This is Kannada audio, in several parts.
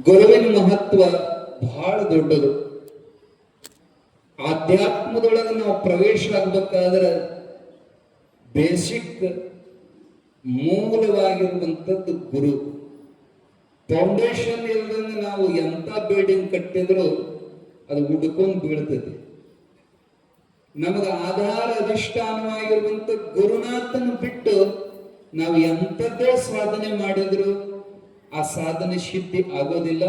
ಗುರುವಿನ ಮಹತ್ವ ಬಹಳ ದೊಡ್ಡದು. ಆಧ್ಯಾತ್ಮದೊಳಗೆ ನಾವು ಪ್ರವೇಶ ಆಗ್ಬೇಕಾದ್ರೆ ಬೇಸಿಕ್ ಮೂಲವಾಗಿರುವಂಥದ್ದು ಗುರು. ಫೌಂಡೇಶನ್ ಇಲ್ಲದಂಗೆ ನಾವು ಎಂಥ ಬಿಲ್ಡಿಂಗ್ ಕಟ್ಟಿದ್ರು ಅದು ಉಡ್ಕೊಂಡು ಬೀಳ್ತದೆ. ನಮಗೆ ಆಧಾರ ಅಧಿಷ್ಠಾನವಾಗಿರುವಂಥ ಗುರುನಾಥನ ಬಿಟ್ಟು ನಾವು ಎಂಥದ್ದೇ ಸಾಧನೆ ಮಾಡಿದ್ರು ಆ ಸಾಧನೆ ಸಿದ್ಧಿ ಆಗೋದಿಲ್ಲ.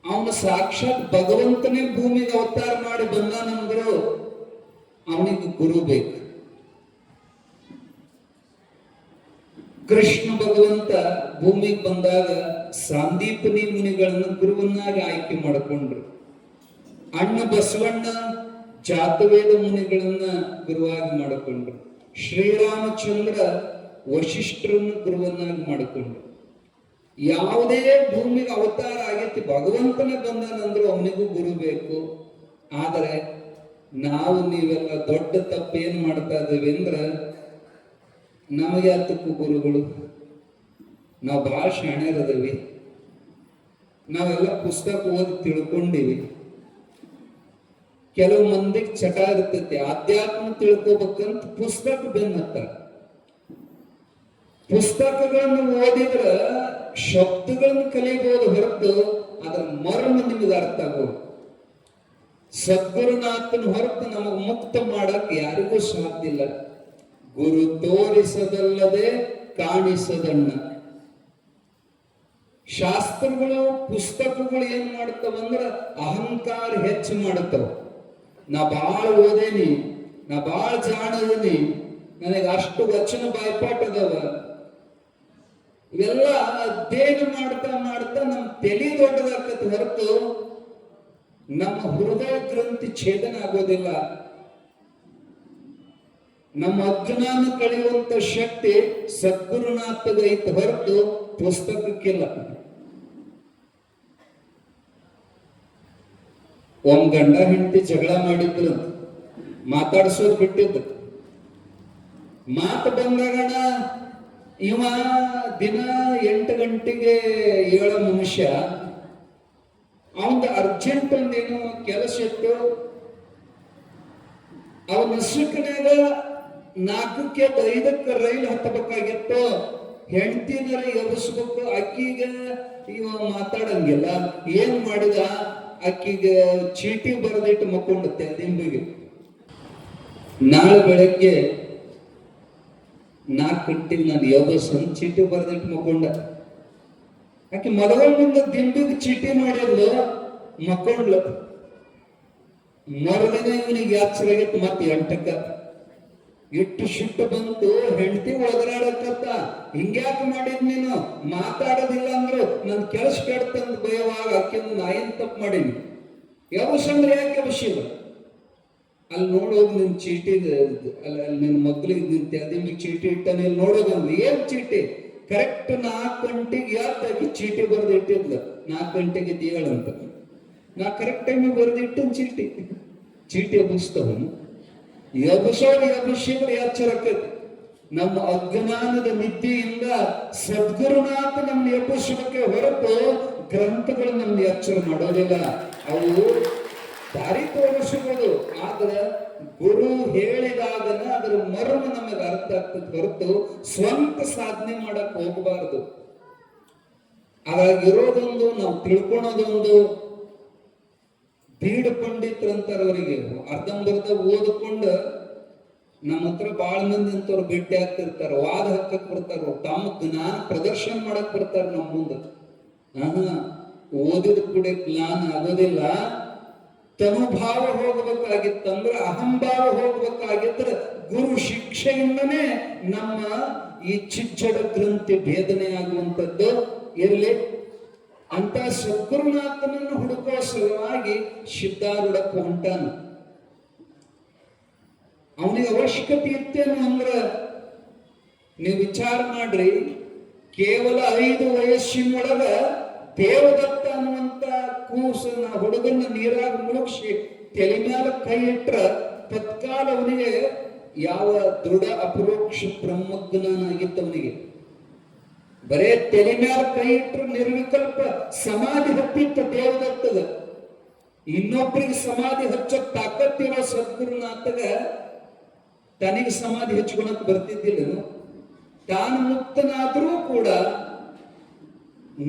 ಅವನು ಸಾಕ್ಷಾತ್ ಭಗವಂತನೇ ಭೂಮಿಗೆ ಅವತಾರ ಮಾಡಿ ಬಂದಾನಂದ್ರು ಅವನಿಗೆ ಗುರು ಬೇಕು. ಕೃಷ್ಣ ಭಗವಂತ ಭೂಮಿಗೆ ಬಂದಾಗ ಸಾಂದೀಪನಿ ಮುನಿಗಳನ್ನು ಗುರುವನ್ನಾಗಿ ಆಯ್ಕೆ ಮಾಡಿಕೊಂಡ್ರು. ಅಣ್ಣ ಬಸವಣ್ಣ ಜಾತವೇದ ಮುನಿಗಳನ್ನ ಗುರುವಾಗಿ ಮಾಡಿಕೊಂಡ್ರು. ಶ್ರೀರಾಮಚಂದ್ರ ವಶಿಷ್ಠರನ್ನು ಗುರುವನ್ನಾಗಿ ಮಾಡಿಕೊಂಡ್ರು. ಯಾವುದೇ ಭೂಮಿಗೆ ಅವತಾರ ಆಗೈತಿ ಭಗವಂತನೇ ಬಂದಾನಂದ್ರು ಅವನಿಗೂ ಗುರು ಬೇಕು. ಆದರೆ ನಾವು ನೀವೆಲ್ಲ ದೊಡ್ಡ ತಪ್ಪೇನ್ ಮಾಡ್ತಾ ಇದ್ದೀವಿ ಅಂದ್ರೆ ನಮಗೆ ಹತ್ತಕ್ಕೂ ಗುರುಗಳು. ನಾವು ಬಹಳ ಶಾಣ್ಯರದವಿ. ನಾವೆಲ್ಲ ಪುಸ್ತಕ ಓದಿ ತಿಳ್ಕೊಂಡಿವಿ. ಕೆಲವು ಮಂದಿಗೆ ಚಟ ಇರ್ತೈತಿ, ಆಧ್ಯಾತ್ಮ ತಿಳ್ಕೊಬೇಕಂತ ಪುಸ್ತಕ ಬೆನ್ನತ್ತಾರೆ. ಪುಸ್ತಕಗಳನ್ನು ಓದಿದ್ರ ಶಬ್ದಗಳನ್ನು ಕಲಿಬಹುದು ಹೊರತು ಅದರ ಮರ್ಮ ನಿಮಗೆ ಅರ್ಥ ಆಗೋದು. ಸದ್ಗುರುನಾಥನ ಹೊರತು ನಮಗೆ ಮುಕ್ತ ಮಾಡಕ್ ಯಾರಿಗೂ ಸಾಧ್ಯ ಇಲ್ಲ. ಗುರು ತೋರಿಸದಲ್ಲದೆ ಕಾಣಿಸದಣ್ಣ. ಶಾಸ್ತ್ರಗಳು ಪುಸ್ತಕಗಳು ಏನ್ ಮಾಡ್ತಾವಂದ್ರ ಅಹಂಕಾರ ಹೆಚ್ಚು ಮಾಡ್ತಾವ. ನಾ ಬಾಳ ಓದೇನಿ, ನಾ ಬಾಳ ಜಾಣದೀನಿ, ನನಗೆ ಅಷ್ಟು ವಚನ ಬಾಯ್ಪಾಟ್ ಅದಾವ. ಇವೆಲ್ಲ ಅಧ್ಯಯನ ಮಾಡ್ತಾ ಮಾಡ್ತಾ ನಮ್ಮ ತಲೆ ದೊಡ್ಡದಾಗತ್ತೆ ಹೊರತು ನಮ್ಮ ಹೃದಯ ಗ್ರಂಥಿ ಛೇದನ ಆಗೋದಿಲ್ಲ. ನಮ್ಮ ಅಜ್ಞಾನ ಕಳೆಯುವಂತ ಶಕ್ತಿ ಸದ್ಗುರುನಾಥಗ ಐತೆ ಹೊರತು ಪುಸ್ತಕಕ್ಕಿಲ್ಲ. ಒಂದ್ ಗಂಡ ಹೆಂಡತಿ ಜಗಳ ಮಾಡಿದ್ರು, ಮಾತಾಡ್ಸೋದು ಬಿಟ್ಟಿದ್ದು. ಮಾತು ಬಂದಾಗಣ ಇವ ದಿನ 8 ಗಂಟೆಗೆ ಏಳೋ ಮನುಷ್ಯ, ಅವಂದ ಅರ್ಜೆಂಟ್ ಒಂದೇನೋ ಕೆಲಸ ಇತ್ತು. ಅವನ ಸುಖನಾಗ 4ಕ್ಕೆ 5ಕ್ಕೆ ರೈಲು ಹತ್ತಬೇಕಾಗಿತ್ತು. ಹೆಂಡತಿನರ ಎಬ್ಬಿಸ್ಬೇಕು. ಅಕ್ಕಿಗೆ ಇವ ಮಾತಾಡಂಗಿಲ್ಲ. ಏನ್ ಮಾಡಿದ, ಅಕ್ಕಿಗೆ ಚೀಟಿ ಬರೆದಿಟ್ಟು ಮಕ್ಕೊಂಡುತ್ತೆ ದಿಂಬಿಗೆ. ನಾಳೆ ಬೆಳಗ್ಗೆ 4 ಗಂಟೆಗೆ ನಾನು ಎಬ್ಬಸಂತ ಚೀಟಿ ಬರೆದಿಟ್ಟು ಮಕ್ಕೊಂಡ. ಆಕೆ ಮಲಗೊಂಡ ಮುಂದೆ ದಿಂಬಿಗೆ ಚೀಟಿ ಮಾಡಿದ್ಲು, ಮಕ್ಕೊಂಡ್ಲು. ಮರುದಿನ ಇವನಿಗೆ ಯಾತ್ಸರಾಗಿತ್ತು. ಮತ್ತೆ 8ಕ್ಕೆ ಇಟ್ಟು ಶಿಟ್ಟು ಬಂತು. ಹೆಂಡತಿ ಒದರಾಡಕತ್ತ, ಹಿಂಗ್ಯಾಕೆ ಮಾಡಿದ್ ನೀನು, ಮಾತಾಡೋದಿಲ್ಲ ಅಂದ್ರು ನನ್ ಕೆಲಸ ಕೆಡ್ತಂದ್ ಭಯವಾಗ ಆಕೆಂದು ನಾ ಏನ್ ತಪ್ಪು ಮಾಡೀನಿ. ಯಾವಸಂದ್ರೆ ಯಾಕೆ ಅವಶ್ಯವ ಅಲ್ಲಿ ನೋಡೋದು ನಿನ್ ಚೀಟಿ, ಅಲ್ಲಿ ನಿನ್ ಮಕ್ಳಿಗೆ ನಿನ್ ತೆಗೆದಿಗೆ ಚೀಟಿ ಇಟ್ಟಾನೆ. ಇಲ್ಲಿ ನೋಡೋದಂದ್ರೆ ಏನ್ ಚೀಟಿ, ಕರೆಕ್ಟ್ 4 ಗಂಟೆಗೆ ಯಾಕೆ ಚೀಟಿ ಬರೆದು ಇಟ್ಟಿದ್ಲು. 4 ಗಂಟೆಗೆ ಹೇಳಂತ ನಾ ಕರೆಕ್ಟ್ ಟೈಮಿಗೆ ಬರೆದಿಟ್ಟು ಚೀಟಿ ಎಬ್ಬಿಸ್ತವನು. ಎಬ್ಬಿಸೋದು ಎಚ್ಚರಕ್ಕೈತಿ. ನಮ್ಮ ಅಜ್ಞಾನದ ನಿದ್ದೆಯಿಂದ ಸದ್ಗುರುನಾಥ ನಮ್ಮ ಎಬ್ಬಿಸೋಕೆ ಹೊರತು ಗ್ರಂಥಗಳು ನಮ್ಮ ಎಚ್ಚರ ಮಾಡೋದಿಲ್ಲ. ಅವು ದಾರಿ ತೋರಿಸುವುದು. ಆದ್ರೆ ಗುರು ಹೇಳಿದಾಗನ ಅದರ ಮರ್ಮ ನಮಗೆ ಅರ್ಥ ಆಗ್ತದೆ ಹೊರತು ಸ್ವಂತ ಸಾಧನೆ ಮಾಡಕ್ ಹೋಗಬಾರದು. ಹಾಗಾಗಿರೋದೊಂದು, ನಾವು ತಿಳ್ಕೊಳೋದೊಂದು. ಬೀಡು ಪಂಡಿತರಂತಾರವರಿಗೆ ಅರ್ಧಂಬರ್ಧ ಓದ್ಕೊಂಡು ನಮ್ಮ ಹತ್ರ ಬಾಳ ಮಂದಿ ಅಂತವ್ರು ಭೇಟಿ ಆಗ್ತಿರ್ತಾರ. ವಾದ ಹಾಕಕ್ ಬರ್ತಾರ, ತಮ್ಮ ಜ್ಞಾನ ಪ್ರದರ್ಶನ ಮಾಡಕ್ ಬರ್ತಾರ ನಮ್ಮ ಮುಂದೆ. ಓದಿದ ಕೂಡ ಜ್ಞಾನ ಆಗೋದಿಲ್ಲ. ತನುಭಾವ ಹೋಗ್ಬೇಕಾಗಿತ್ತಂದ್ರ, ಅಹಂಭಾವ ಹೋಗ್ಬೇಕಾಗಿದ್ರೆ ಗುರು ಶಿಕ್ಷೆಯಿಂದನೇ ನಮ್ಮ ಈ ಚಿಚ್ಚಡ ಗ್ರಂಥಿ ಭೇದನೆ ಆಗುವಂಥದ್ದು ಇರಲಿ ಅಂತ ಸದ್ಗುರುನಾಥನನ್ನು ಹುಡುಕುವ ಸಲುವಾಗಿ ಸಿದ್ಧಾರೂಢಕ್ಕೆ ಹೊಂಟಾನ. ಅವನಿಗೆ ಅವಶ್ಯಕತೆ ಇತ್ತೇನು ಅಂದ್ರ ನೀವು ವಿಚಾರ ಮಾಡ್ರಿ. ಕೇವಲ 5 ವಯಸ್ಸಿನೊಳಗ ದೇವದತ್ತ ಅನ್ನುವಂತ ಕೂಸನ್ನ ಹುಡುಗನ್ನ ನೀರಾಗ ಮುಳುಗಿಸಿ ತಲೆ ಮ್ಯಾಲ ಕೈ ಇಟ್ರ ತತ್ಕಾಲ ಅವನಿಗೆ ಯಾವ ದೃಢ ಅಪರೋಕ್ಷ ಬ್ರಹ್ಮಜ್ಞಾನ ಆಗಿತ್ತು ಅವನಿಗೆ. ಬರೇ ತಲೆ ಮ್ಯಾಲ ಕೈ ಇಟ್ಟರು ನಿರ್ವಿಕಲ್ಪ ಸಮಾಧಿ ಹತ್ತಿತ್ತು ದೇವದತ್ತದ. ಇನ್ನೊಬ್ಬರಿಗೆ ಸಮಾಧಿ ಹಚ್ಚೋ ತಾಕತ್ತಿರೋ ಸದ್ಗುರುನಾಥಗ ತನಿಗೆ ಸಮಾಧಿ ಹಚ್ಕೊಳಕ್ ಬರ್ತಿದ್ದಿಲ್ಲ. ತಾನು ಮುಕ್ತನಾದ್ರೂ ಕೂಡ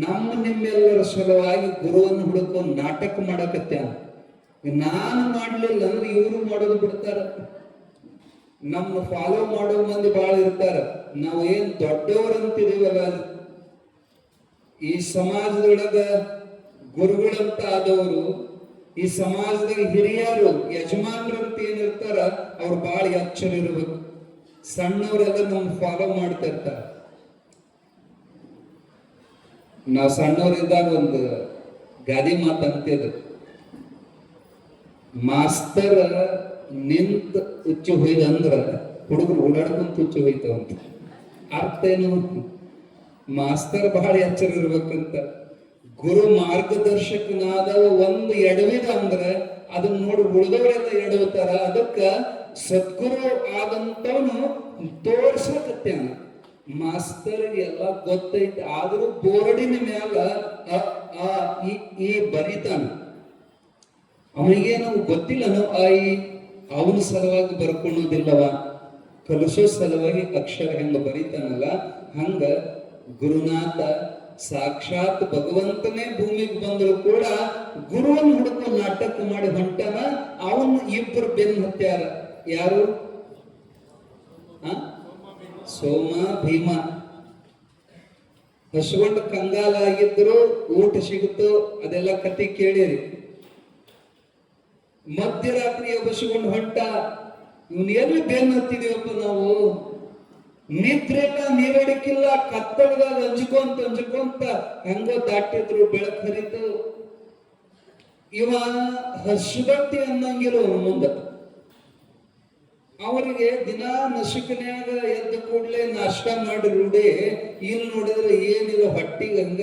ನಮ್ಮ ನಿಮ್ಮೆಲ್ಲರ ಸಲುವಾಗಿ ಗುರುವನ್ನು ಹುಡುಕೊಂಡು ನಾಟಕ ಮಾಡಕತ್ಯಾನ. ನಾನು ಮಾಡ್ಲಿಲ್ಲ ಅಂದ್ರೆ ಇವರು ಮಾಡೋದು ಬಿಡ್ತಾರ. ನಮ್ಮ ಫಾಲೋ ಮಾಡೋ ಮಂದಿ ಬಹಳ ಇರ್ತಾರ. ನಾವು ಏನ್ ದೊಡ್ಡವರಂತಿದೀವಲ್ಲ, ಈ ಸಮಾಜದೊಳಗ ಗುರುಗಳಂತ ಆದವರು, ಈ ಸಮಾಜದಾಗ ಹಿರಿಯರು ಯಜಮಾನ್ರಂತ ಏನಿರ್ತಾರ ಅವ್ರು ಬಹಳ ಎಚ್ಚರ ಇರ್ಬೇಕು. ಸಣ್ಣವರೆಲ್ಲ ನಮ್ಗೆ ಫಾಲೋ ಮಾಡ್ತಾ ಇರ್ತಾರ. ನಾವು ಸಣ್ಣವರಿದ್ದಾಗ ಒಂದು ಗಾದಿ ಮಾತು ಅಂತಿದ್ರು, ಮಾಸ್ತರ್ ನಿಂತ ಹುಚ್ಚು ಹೊಯ್ದಂದ್ರ ಹುಡುಗರು ಓಡಾಡ್ಕೊಂತ ಹುಚ್ಚು ಹೋಯ್ತವಂತ. ಅರ್ಥ ಏನು? ಮಾಸ್ತರ್ ಬಹಳ ಎಚ್ಚರ ಇರ್ಬೇಕಂತ. ಗುರು ಮಾರ್ಗದರ್ಶಕನಾದ ಒಂದು ಎಡವಿದ ಅಂದ್ರೆ ಅದನ್ನ ನೋಡಿ ಉಳಿದವರೆಲ್ಲ ಎಡವುತ್ತಾರ. ಅದಕ್ಕ ಸದ್ಗುರು ಆದಂತವನು ತೋರ್ಸಕತ್ಯಾನ. ಮಾಸ್ತರ್ ಎಲ್ಲ ಗೊತ್ತೈತಿ, ಆದ್ರೂ ಬೋರ್ಡಿನ ಮ್ಯಾಲ ಈ ಬರಿತಾನ. ಅವನಿಗೇನು ಗೊತ್ತಿಲ್ಲನು ಅವನ ಸಲುವಾಗಿ ಬರ್ಕೊಳ್ಳೋದಿಲ್ಲವ, ಕಲಿಸೋ ಸಲುವಾಗಿ ಅಕ್ಷರ ಹೆಂಗ ಬರೀತಾನಲ್ಲ ಹಂಗ ಗುರುನಾಥ ಸಾಕ್ಷಾತ್ ಭಗವಂತನೇ ಭೂಮಿಗೆ ಬಂದ್ರು ಕೂಡ ಗುರುವನ್ನು ಹುಡುಕೊಂಡು ನಾಟಕ ಮಾಡಿ ಹೊಂಟನ. ಅವನು ಇಬ್ಬರು ಬೆನ್ನು ಹತ್ಯಾರ. ಯಾರು? ಸೋಮ ಭೀಮ. ಹಸುಗೊಂಡು ಕಂಗಾಲಾಗಿದ್ರು, ಊಟ ಸಿಗುತ್ತೋ ಅದೆಲ್ಲ ಕತೆ ಕೇಳಿರಿ. ಮಧ್ಯರಾತ್ರಿ ಬಸ್ಕೊಂಡು ಹೊಂಟ. ಇವನ್ ಎಲ್ಲಿ ಬೆನ್ನು ಹತ್ತಿದೀವಪ್ಪ ನಾವು? ನಿದ್ರೆಲ್ಲ ನೀರಡಿಕಿಲ್ಲ, ಕತ್ತಲದಾಗ ಅಂಜ್ಕೊಂತ ಹೆಂಗೋ ದಾಟಿದ್ರು. ಬೆಳಕು ಹರಿತು. ಇವ ಹಸುಗಟ್ಟಿ ಅನ್ನಂಗಿಲ್ಲ ಅವನು ಮುಂದ. ಅವರಿಗೆ ದಿನಾ ನಸುಕಿನ್ಯಾಗ ಎದ್ದ ಕೂಡ್ಲೆ ನಾಷ್ಟ ಮಾಡಿ ರೂಢಿ. ಇಲ್ಲಿ ನೋಡಿದ್ರೆ ಏನಿಲ್ಲ, ಹೊಟ್ಟಿಗೆ ಹಂಗ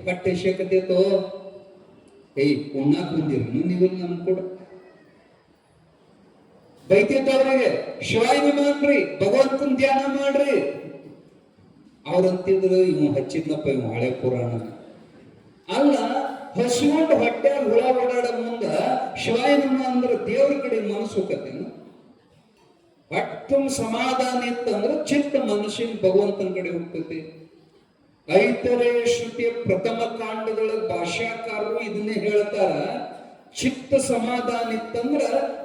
ಹೊಟ್ಟೆ ಶೇಕತೇತೋ, ಉಣ್ಣಾಕ್ ಬಂದಿರಿ ನೀವಿಲ್ಲ ನಮ್ ಕೂಡ ಬೈತಿದ್ದವ್ರಿಗೆ. ಶಿವಾಯ ನಮನ್ರಿ, ಭಗವಂತನ ಧ್ಯಾನ ಮಾಡ್ರಿ. ಅವ್ರಂತಿದ್ರು ಇವ್ ಹಚ್ಚಿದ್ನಪ್ಪ ಇವ್ ಹಳೆ ಪುರಾಣ ಅಲ್ಲ. ಹಸುಗೊಂಡು ಹೊಟ್ಟೆ ಹುಳ ಓಡಾಡ ಮುಂದ ಶಿವಾಯ ನಮ ಅಂದ್ರೆ ದೇವ್ರ ಕಡೆ ಮನಸ್ಸು ಹೋಗತ್ತೇನು? ಹೊಟ್ಟು ಸಮಾಧಾನ ಇತ್ತಂದ್ರೆ ಚಿತ್ತ ಮನುಷ್ಯನ ಭಗವಂತನ ಕಡೆ ಹೋಗ್ತೈತಿ. ಐತರೆ ಶ್ರುತಿಯ ಪ್ರಥಮ ಕಾಂಡದೊಳಗೆ ಭಾಷ್ಯಕಾರರು ಇದನ್ನೇ ಹೇಳ್ತಾರ. ಚಿತ್ತ ಸಮಾಧಾನ ಇತ್ತಂದ್ರ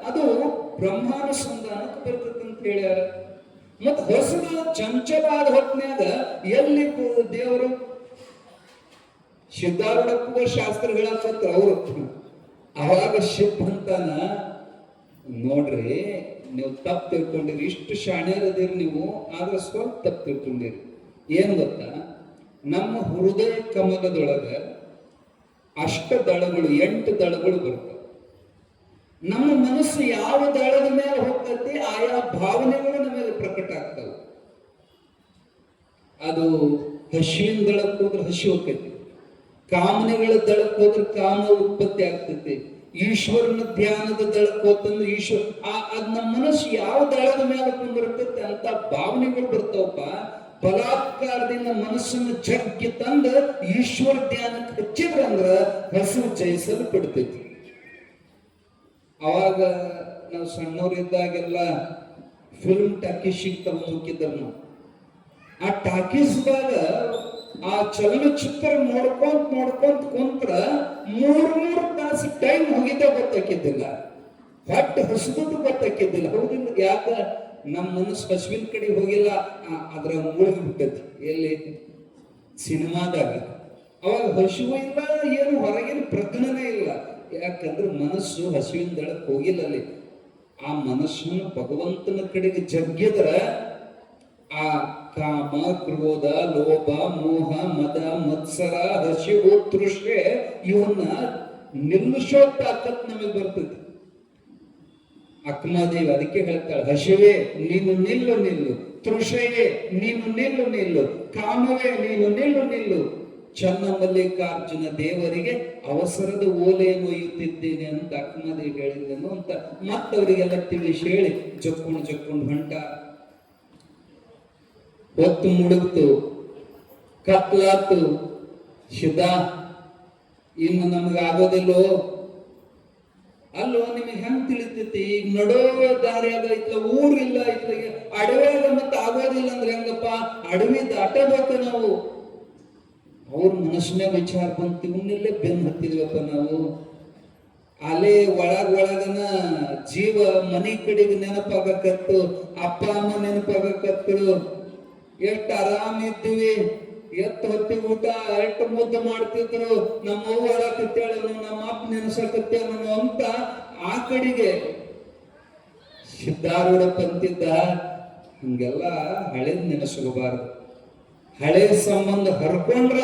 ಅದು ಬ್ರಹ್ಮಾನುಸಂಧಾನಕ್ಕೆ ಬರ್ತದೆ ಅಂತ ಹೇಳ್ಯಾರ. ಮತ್ ಹೊಸದ ಚಂಚಲಾದ ಹೊತ್ನ್ಯಾಗ ಎಲ್ಲಿ ದೇವರು ಸಿದ್ಧಾರೂಢಕ್ಕೂ ಶಾಸ್ತ್ರ ಹೇಳಕತ್ರ ಅವರು. ಅವಾಗ ಶಿಪ್ ಅಂತಾನ, ನೋಡ್ರಿ ನೀವು ತಪ್ಪು ತಿಳ್ಕೊಂಡಿರಿ, ಇಷ್ಟು ಶಾಣ್ಯರದಿರಿ ನೀವು, ಆದ್ರೆ ಸ್ವಲ್ಪ ತಪ್ಪು ತಿಳ್ಕೊಂಡಿರಿ. ಏನ್ ಗೊತ್ತಾ, ನಮ್ಮ ಹೃದಯ ಕಮಲದೊಳಗ ಅಷ್ಟ ದಳಗಳು 8 ದಳಗಳು ಬರ್ತವೆ. ನಮ್ಮ ಮನಸ್ಸು ಯಾವ ದಳದ ಮೇಲೆ ಹೋಗ್ತೈತಿ ಆಯಾ ಭಾವನೆಗಳು ನಮಗೆ ಪ್ರಕಟ ಆಗ್ತವೆ. ಅದು ಹಸಿವಿನ ದಳಕ್ಕೆ ಹೋದ್ರೆ ಹಸಿ ಹೋಗ್ತೈತಿ, ಕಾಮನೆಗಳ ದಳಕ್ಕೆ ಹೋದ್ರೆ ಕಾಮ ಉತ್ಪತ್ತಿ ಆಗ್ತೈತಿ, ಈಶ್ವರನ ಧ್ಯಾನದ ದಳಕ್ಕೆ ಹೋತಂದ್ರೆ ಈಶ್ವರ ಅದ್ ನಮ್ಮ ಮನಸ್ಸು ಯಾವ ದಳದ ಮೇಲೆ ಕುಂದಿರ್ತೈತಿ ಅಂತ ಭಾವನೆಗಳು ಬರ್ತಾವಪ್ಪ. ಬಲಾತ್ಕಾರದಿಂದ ಮನಸ್ಸನ್ನು ಜಗ್ಗಿ ತಂದ ಈಶ್ವರ ಧ್ಯಾನಕ್ಕೆ ಹಚ್ಚಿದ್ರಂದ್ರ ಹಸಿವು ಜಯಿಸಲು ಬಿಡ್ತೈತಿ. ಅವಾಗ ನಾವು ಸಣ್ಣವರಿದ್ದಾಗೆಲ್ಲ ಫಿಲ್ಮ್ ಟಾಕೀಸಿಗೆ ತಗೊಂಡು ಹೋಗಿದ್ರು ನಾವು. ಆ ಟಾಕೀಸ್ದಾಗ ಆ ಚಲನಚಿತ್ರ ನೋಡ್ಕೊಂತ ಕುಂತ್ರ 3 ತಾಸು ಟೈಮ್ ಹೋಗಿದ್ದ ಗೊತ್ತಾಕಿದ್ದಿಲ್ಲ, ಹೊಟ್ಟೆ ಹಸಿದು ಗೊತ್ತಾಕಿದ್ದಿಲ್ಲ. ಹೌದಿಲ್ಲ? ಯಾಕ? ನಮ್ಮ ಮನಸ್ಸು ಹಸುವಿನ ಕಡೆ ಹೋಗಿಲ್ಲ, ಅದ್ರ ಮುಳುಗಿ ಬಿಟ್ಟೈತಿ. ಎಲ್ಲಿ? ಸಿನಿಮಾದಾಗ. ಅವಾಗ ಹಸಿವು ಇಲ್ಲ, ಏನು ಹೊರಗಿನ ಪ್ರಜ್ಞನೇ ಇಲ್ಲ. ಯಾಕಂದ್ರೆ ಮನಸ್ಸು ಹಸುವಿನ ದಳಕ್ಕೆ ಹೋಗಿಲ್ಲ. ಅಲ್ಲಿ ಆ ಮನಸ್ಸನ್ನು ಭಗವಂತನ ಕಡೆಗೆ ಜಗ್ಗಿದ್ರ ಆ ಕಾಮ, ಕ್ರೋಧ, ಲೋಭ, ಮೋಹ, ಮದ, ಮತ್ಸರ, ಹಸಿವು, ತೃಷೆ ಇವನ್ನ ನಿಲ್ಲಿಸೋ ತಾಕತ್ ನಮಗೆ ಬರ್ತೈತಿ. ಅಕ್ಕಮಾದೇವಿ ಅದಕ್ಕೆ ಹೇಳ್ತಾಳೆ, ಹಸಿವೆ ನೀನು ನಿಲ್ಲು, ತೃಷೆಯೇ ನೀನು ನಿಲ್ಲು, ಕಾಮವೇ ನೀನು ನಿಲ್ಲು. ಚನ್ನಮಲ್ಲಿಕಾರ್ಜುನ ದೇವರಿಗೆ ಅವಸರದ ಓಲೆಯನ್ನು ಒಯ್ಯುತ್ತಿದ್ದೇನೆ ಅಂತ ಅಕ್ಕಮಾದೇವಿ ಹೇಳಿದನು ಅಂತ ಮತ್ತವರಿಗೆಲ್ಲ ತಿಳಿಸಿ ಹೇಳಿ ಜಕ್ಕೊಂಡು ಹೊಂಟ. ಹೊತ್ತು ಮುಳುಗ್ತು. ಕತ್ಲಾತು ಸಿದ್ಧ ಇನ್ನು ನಮ್ಗೆ ಆಗೋದಿಲ್ಲೋ. ಅಲ್ಲೋ ನಿಮಗೆ ಹೆಂಗ್ ತಿಳಿತೈತಿ? ಈಗ ನಡೋ ದಾರಿಯಾಗ ಇತ್ಲ ಊರಿಲ್ಲ, ಇತ್ಲ ಅಡವ್ಯಾಗ ಮತ್ತೆ ಆಗೋದಿಲ್ಲ ಅಂದ್ರೆ ಹೆಂಗಪ್ಪ? ಅಡವಿ ದಾಟಬೇಕು ನಾವು. ಅವ್ರ ಮನಸ್ಸಿನಾಗ ವಿಚಾರ ಬಂತು, ಇವನ್ನೆಲ್ಲೇ ಬೆನ್ನು ಹತ್ತಿದ್ವಪ್ಪ ನಾವು. ಅಲ್ಲೇ ಒಳಗನ ಜೀವ ಮನಿ ಕಡೆಗೆ ನೆನಪಾಗಕತ್ತು, ಅಪ್ಪ ಅಮ್ಮ ನೆನಪಾಗಕತ್ತು. ಎಷ್ಟು ಆರಾಮ ಇದ್ದೀವಿ, ಎತ್ತು ಹೊತ್ತಿ ಊಟ ಎಷ್ಟು ಮುದ್ದು ಮಾಡ್ತಿದ್ರು, ನಮ್ಮ ಅವ್ವ ಅಳಕತ್ತೇಳನು, ನಮ್ಮ ಅಪ್ಪ ನೆನಸಕತ್ತೇಳನು ಅಂತ ಆ ಕಡೆಗೆ ಸಿದ್ಧಾರೂಢಪ್ಪ ಅಂತಿದ್ದ. ಹಂಗೆಲ್ಲ ಹಳೇದ್ ನೆನಸ್ಕೋಬಾರ್ದು. ಹಳೆ ಸಂಬಂಧ ಹರ್ಕೊಂಡ್ರ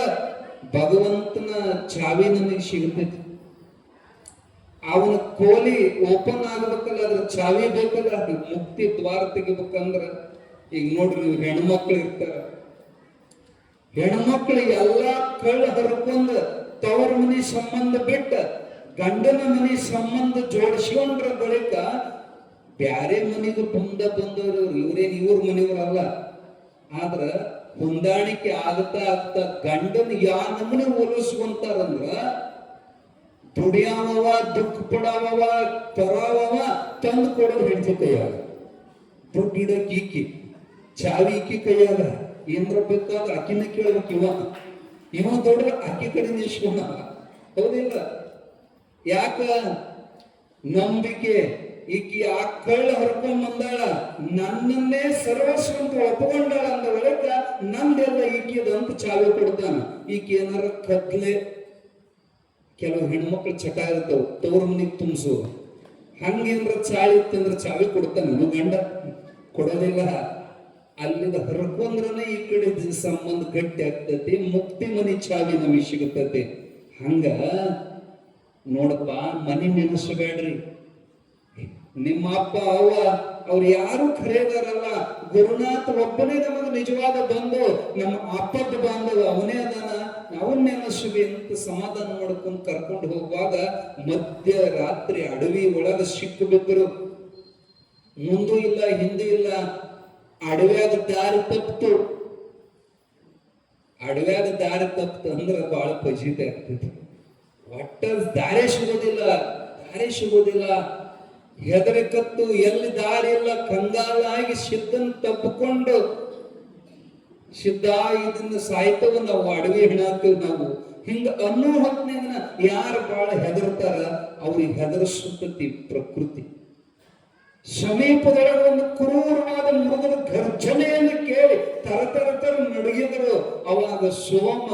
ಭಗವಂತನ ಚಾವಿ ನಮಗೆ ಸಿಗುತ್ತೈತಿ. ಅವನ ಕೋಲಿ ಓಪನ್ ಆಗ್ಬೇಕಲ್ಲ, ಅದ್ರ ಚಾವಿ ಬೇಕಲ್ಲ. ಅದು ಮುಕ್ತಿ ದ್ವಾರ ತೆಗಿಬೇಕಂದ್ರ ಈಗ ನೋಡ್ರಿ, ನೀವು ಹೆಣ್ಮಕ್ಳು ಇರ್ತಾರ, ಹೆಣ್ಮಕ್ಳಿಗೆ ಎಲ್ಲಾ ಕಳ್ಳ ಹರ್ಕೊಂಡ ತವರ ಮನಿ ಸಂಬಂಧ ಬಿಟ್ಟ ಗಂಡನ ಮನಿ ಸಂಬಂಧ ಜೋಡಿಸ್ಕೊಂಡ್ರ ಬಳಿಕ ಬ್ಯಾರೆ ಮನಿಗೆ ಬಂದವರು ಇವ್ರೇನ್ ಇವ್ರ ಮನೆಯವರಲ್ಲ. ಆದ್ರ ಹೊಂದಾಣಿಕೆ ಆಗ್ತಾ ಗಂಡನ ಯಾ ನಮನೆ ಹೋಲಿಸ್ಕೊಂತಾರಂದ್ರ ದುಡಿಯಾವವ, ದುಃಖ ಪಡಾವವ, ತರಾವವ, ತಂದು ಕೊಡೋದು ಹೆಂಡತಿ ಕೈಯಾಗ. ದುಡ್ಡು ಇಡೋಕ್ ಈಕಿ, ಚಾವಿ ಈಕಿ ಕೈಯಾಗ. ಏನ್ರ ಬೇಕಾದ್ರೆ ಅಕ್ಕಿನ ಕೇಳ್ಬೇಕು. ಇವ ದೊಡ್ಡ ಅಕ್ಕಿ ಕಡೆ ನಿಲ್ಸ್ಕೊಂಡ, ಹೌದಿಲ್ಲ? ಯಾಕ? ನಂಬಿಕೆ. ಈಕಿ ಆ ಕಳ್ಳ ಹರ್ಕೊಂಡ್ ಬಂದಾಳ, ನನ್ನನ್ನೇ ಸರ್ವಸ್ವಂತ ಒಪ್ಕೊಂಡಾಳ ಅಂದ ಒಳಗ ನಂದೆಲ್ಲ ಈಕಿದಂತ ಚಾವಿ ಕೊಡ್ತಾನ. ಈಕಿ ಏನಾರ ಕದ್ಲೆ, ಕೆಲವು ಹೆಣ್ಮಕ್ಳು ಚಟ ಇರ್ತಾವ, ತವ್ರ ಮನಿಗೆ ತುಂಬಿಸು. ಹಂಗೇನ್ರ ಚಾಳಿ ಇತ್ತಂದ್ರ ಚಾವಿ ಕೊಡ್ತಾನ ಗಂಡ? ಕೊಡೋದಿಲ್ಲ. ಅಲ್ಲಿಂದ ಹರ್ಕೊಂಡ್ರನೇ ಈ ಕಡೆ ಸಂಬಂಧ ಗಟ್ಟಿ ಆಗ್ತತಿ, ಮುಕ್ತಿ ಮನಿ ಚಾವಿ ನಮಗೆ ಸಿಗುತ್ತತಿ. ಹಂಗ ನೋಡಪ್ಪ, ಮನಿ ನೆನಸಬೇಡ್ರಿ. ನಿಮ್ಮ ಅಪ್ಪ ಅವ್ವ ಅವ್ರು ಯಾರು ಖರೇದಾರಲ್ಲ, ಗುರುನಾಥ ಒಬ್ಬನೇ ನಮಗೆ ನಿಜವಾದ ಬಂದು, ನಮ್ಮ ಅಪ್ಪದ ಬಾಂಧವ ಅವನೇ ಅದಾನ, ಅವನ್ ನೆನಸುವಿ ಅಂತ ಸಮಾಧಾನ ಮಾಡ್ಕೊಂಡು ಕರ್ಕೊಂಡು ಹೋಗುವಾಗ ಮಧ್ಯರಾತ್ರಿ ಅಡವಿ ಒಳಗ ಸಿಕ್ಕು ಬಿದ್ದರು. ಮುಂದೂ ಇಲ್ಲ ಹಿಂದೂ ಇಲ್ಲ, ಅಡವ್ಯಾಗ ದಾರಿ ತಪ್ಪಿತು. ಅಡವ್ಯಾಗ ದಾರಿ ತಪ್ಪಿತು ಅಂದ್ರೆ ಬಹಳ ಫಜೀತಿ ಆಗ್ತದೆ. ಒಟ್ಟ ದಾರಿ ಸಿಗೋದಿಲ್ಲ. ಹೆದರಿಕತ್ತು, ಎಲ್ಲಿ ದಾರಿ ಇಲ್ಲ, ಕಂಗಾಲಾಗಿ ಸಿದ್ಧನ್ ತಪ್ಪಿಕೊಂಡು, ಸಿದ್ಧ ಇದನ್ನ ಸಾಯ್ತವ ನಾವು, ಅಡವಿ ಹೆಣಾಕ್ತೇವೆ ನಾವು. ಹಿಂಗ ಅನ್ನೋ ಹೊತ್ತಿನಾಗ ಯಾರು ಬಹಳ ಹೆದರ್ತಾರ ಅವ್ರಿಗೆ ಹೆದರಿಸುತ್ತತಿ ಪ್ರಕೃತಿ. ಸಮೀಪದೊಳಗೆ ಒಂದು ಕ್ರೂರವಾದ ಮೃಗದ ಗರ್ಜನೆಯನ್ನು ಕೇಳಿ ತರ ನಡುಗಿದ್ರು. ಅವಾಗ ಸೋಮ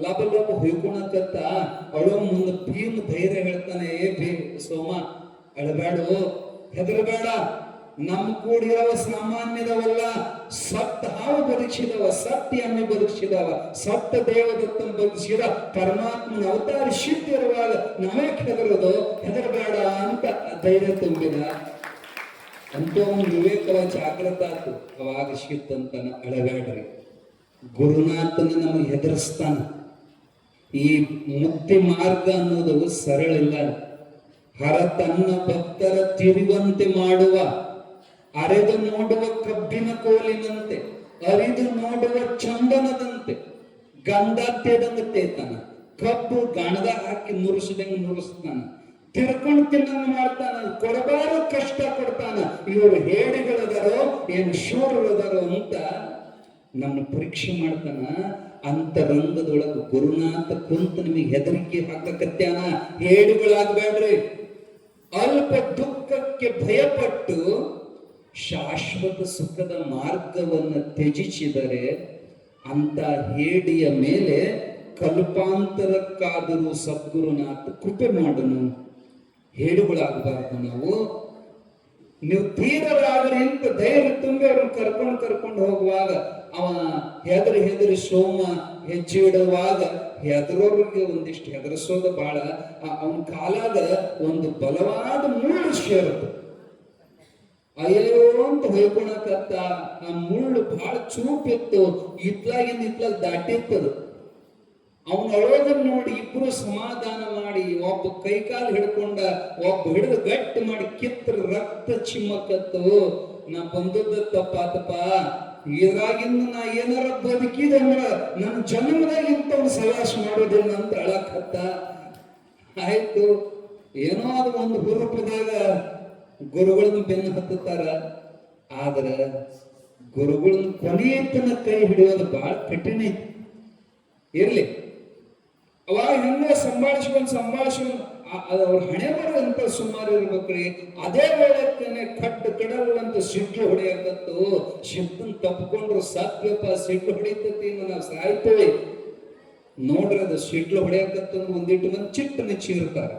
ಲಬ ಹೊಯ್ಕೊಳಕತ್ತ. ಅವಳು ಮುಂದೆ ಭೀಮ್ ಧೈರ್ಯ ಹೇಳ್ತಾನೆ, ಸೋಮ ಅಳಬೇಡು, ಹೆದರಬೇಡ, ನಮ್ಮ ಕೂಡಿರವ ಸಾಮಾನ್ಯದವಲ್ಲ, ಸತ್ತ ಹಾವು ಬದುಕಿಸಿದವ, ಸತ್ಯ ಎಮ್ಮೆ ಬದುಕಿಸಿದವ, ಸತ್ತ ದೇವದತ್ತನ ಬದುಕಿಸಿದ ಪರಮಾತ್ಮನ ಅವತಾರ ಸಿದ್ಧ ಇರುವಾಗ ನಾವೇಕ್ ಹೆದರೋದು? ಹೆದರಬೇಡ ಅಂತ ಧೈರ್ಯ ತುಂಬಿದ. ಅಂತ ಅವನು ವಿವೇಕವ ಜಾಗೃತ ಆತು. ಅವಾಗ ಸಿತ್ತಂತನ ಅಳಬೇಡ್ರಿ. ಗುರುನಾಥನ ನಮಗೆ ಹೆದರಿಸ್ತಾನ. ಈ ಮುಕ್ತಿ ಮಾರ್ಗ ಅನ್ನೋದು ಸರಳ ಇಲ್ಲ. ಹರ ತನ್ನ ಭಕ್ತರ ತಿರುವಂತೆ ಮಾಡುವ, ಅರೆದು ನೋಡುವ ಕಬ್ಬಿನ ಕೋಲಿನಂತೆ, ಅರಿದು ನೋಡುವ ಚಂದನದಂತೆ, ಗಂಧಾತ್ಯದಂಗ ತೇತಾನ. ಕಬ್ಬು ಗಣದಾಗ ಹಾಕಿ ನುರಿಸ್ತಾನ, ತಿರ್ಕೊಂಡು ತಿನ್ನಂಗ ಮಾಡ್ತಾನ, ಕೊಡಬಾರ ಕಷ್ಟ ಕೊಡ್ತಾನ. ಇವರು ಹೇಡಿಗಳದಾರೋ ಏನು ಶೂರರದಾರೋ ಅಂತ ನನ್ನ ಪರೀಕ್ಷೆ ಮಾಡ್ತಾನ. ಅಂತರಂಗದೊಳಗ ಗುರುನಾಥ ಕುಂತ ನಿಮಗೆ ಹೆದರಿಕೆ ಹಾಕಕತ್ಯಾನ. ಹೇಡಿಗಳಾಗಬೇಡ್ರಿ. ಅಲ್ಪ ದುಃಖಕ್ಕೆ ಭಯಪಟ್ಟು ಶಾಶ್ವತ ಸುಖದ ಮಾರ್ಗವನ್ನು ತ್ಯಜಿಸಿದರೆ ಅಂತ ಹೇಡಿಯ ಮೇಲೆ ಕಲ್ಪಾಂತರಕ್ಕಾದರೂ ಸದ್ಗುರುನಾಥ ಕೃಪೆ ಮಾಡನು. ಹೇಡುಗಳಾಗಬಾರ್ದು ನಾವು. ನೀವು ತೀರರಾಗ್ರಿ ಅಂತ ಧೈರ್ಯ ತುಂಬಿ ಅವ್ರನ್ನ ಕರ್ಕೊಂಡು ಹೋಗುವಾಗ ಅವ ಹೆದರಿ ಸೋಮ ಹೆಜ್ಜೆ ಇಡುವಾಗ ಹೆದರೋರಿಗೆ ಒಂದಿಷ್ಟು ಹೆದರಿಸೋದು ಬಹಳ. ಅವನ ಕಾಲಾಗ ಒಂದು ಬಲವಾದ ಮುಳ್ಳು ಸೇರುತ್ತೆ. ಅಯ್ಯೋ ಅಂತ ಹೊಯ್ಕೊಳಕತ್ತ. ಆ ಮುಳ್ಳು ಬಹಳ ಚೂಪಿತ್ತು, ಇತ್ಲಾಗ ದಾಟಿತ್ತದು. ಅವನ ಅಳೋದನ್ನ ನೋಡಿ ಇಬ್ರು ಸಮಾಧಾನ ಮಾಡಿ, ಒಬ್ಬ ಕೈಕಾಲು ಹಿಡ್ಕೊಂಡ, ಒಬ್ಬ ಹಿಡಿದು ಗಟ್ಟಿ ಮಾಡಿ ಕಿತ್ರ ರಕ್ತ ಚಿಮ್ಮಕತ್ತು. ನಾ ಬಂದದ್ದ ತಪ್ಪಾತಪ್ಪ, ಇದ್ರಾಗಿಂದ ನಾ ಏನಾರ ಬದುಕಿದಂದ್ರ ನನ್ನ ಜನ್ಮದಾಗ ಇಂಥವ್ರು ಸವಾಸ ಮಾಡೋದಿಲ್ಲ ಅಂತ ಅಳಕತ್ತ. ಆಯ್ತು, ಏನೋ ಅದು ಒಂದು ಹುರುಪದಾಗ ಗುರುಗಳನ್ನ ಬೆನ್ನು ಹತ್ತುತ್ತಾರ. ಆದ್ರ ಗುರುಗಳನ್ನ ಕೊನೆಯತನ ಕೈ ಹಿಡಿಯೋದು ಬಹಳ ಕಠಿಣ ಐತಿ. ಇರ್ಲಿ, ಅವಾಗ ಹೆಂಗ ಸಂಭಾಳಿಸ್ಕೊಂಡು ಅವ್ರ ಹಣೆ ಬರುವಂತ ಸುಮಾರು ಇರ್ಬೇಕ್ರಿ. ಅದೇ ವೇಳಕ್ಕನೆ ಕಡಲ್ಲಂತ ಸಿಡ್ಲು ಹೊಡೆಯಕತ್ತು. ಸಿಡ್ಡನ್ ತಪ್ಪಿಕೊಂಡ್ರು ಸತ್ಯಪ್ಪ, ಸಿಡ್ಲು ಹೊಡಿತತಿ, ನಾವು ಸಾಯ್ತೇವೆ ನೋಡ್ರಿ. ಅದು ಸಿಡ್ಲು ಹೊಡೆಯಕತ್ತಂದ್ರೆ ಒಂದಿಟ್ಟು ಮಂದಿ ಚಿಟ್ಟನ ಚೀರ್ತಾರೆ.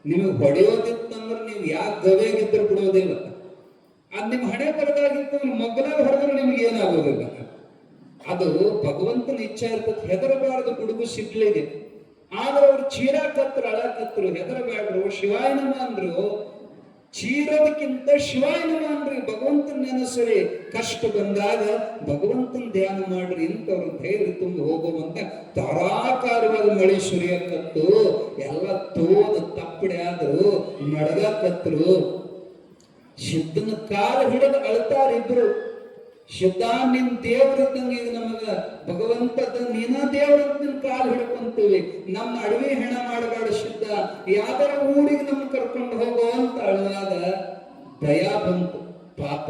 ನಿಮಗೆ ಹೊಡೆಯೋದಿತ್ತಂದ್ರೆ ನೀವು ಯಾಕೆ ಗವೆಯಾಗಿದ್ದರೂ ಬಿಡೋದಿಲ್ಲ. ಅದು ನಿಮ್ಮ ಹಣೆ ಬರದಾಗಿತ್ತಂದ್ರೆ ಮಗ್ಗಲಾಗ ಹೊಡೆದ್ರೆ ನಿಮ್ಗೆ ಏನಾಗೋದಿಲ್ಲ. ಅದು ಭಗವಂತನ ಇಚ್ಛೆ ಇರ್ತದೆ. ಹೆದರಬಾರದು ಗುಡುಗು ಸಿಡ್ಲಿಗೆ. ಆದ್ರೆ ಅವ್ರು ಚೀರಾಕತ್ರು, ಅಳಕತ್ರು, ಹೆದರಬೇಡ್ರು, ಶಿವಾಯ ನಮ ಅಂದ್ರು. ಚೀರೋದಕ್ಕಿಂತ ಶಿವಾಯ ನಮ ಅಂದ್ರಿ. ಭಗವಂತನ ನೆನಸರಿ. ಕಷ್ಟ ಬಂದಾಗ ಭಗವಂತನ ಧ್ಯಾನ ಮಾಡ್ರಿ ಇಂಥವ್ರು ಧೈರ್ಯ ತುಂಬಿ ಹೋಗುವಂತ ಧಾರಾಕಾರವಾಗಿ ಮಳೆ ಸುರಿಯಕತ್ತು. ಎಲ್ಲ ತೋದ ತಪ್ಪಡೆ ಆದ್ರು, ನಡಗಕತ್ರು. ಸಿದ್ಧನ ಕಾಲು ಹಿಡಿದು ಅಳ್ತಾರಿಬ್ರು. ಸಿದ್ಧ, ನಿನ್ ದೇವ್ರದ್ದಂಗೆ ಈಗ ನಮಗ ಭಗವಂತದ ನೀನ ದೇವ್ರಂತ ನಿನ್ ಕಾಲು ಹಿಡ್ಕೊಂತೀವಿ. ನಮ್ಮ ಅಡವಿ ಹೆಣ ಮಾಡಬೇಡ ಸಿದ್ಧ, ಯಾವ್ದಾರ ಊರಿಗೆ ನಮ್ ಕರ್ಕೊಂಡು ಹೋಗೋ ಅಂತ ಅಳುವಾಗ ದಯಾ ಬಂತು. ಪಾಪ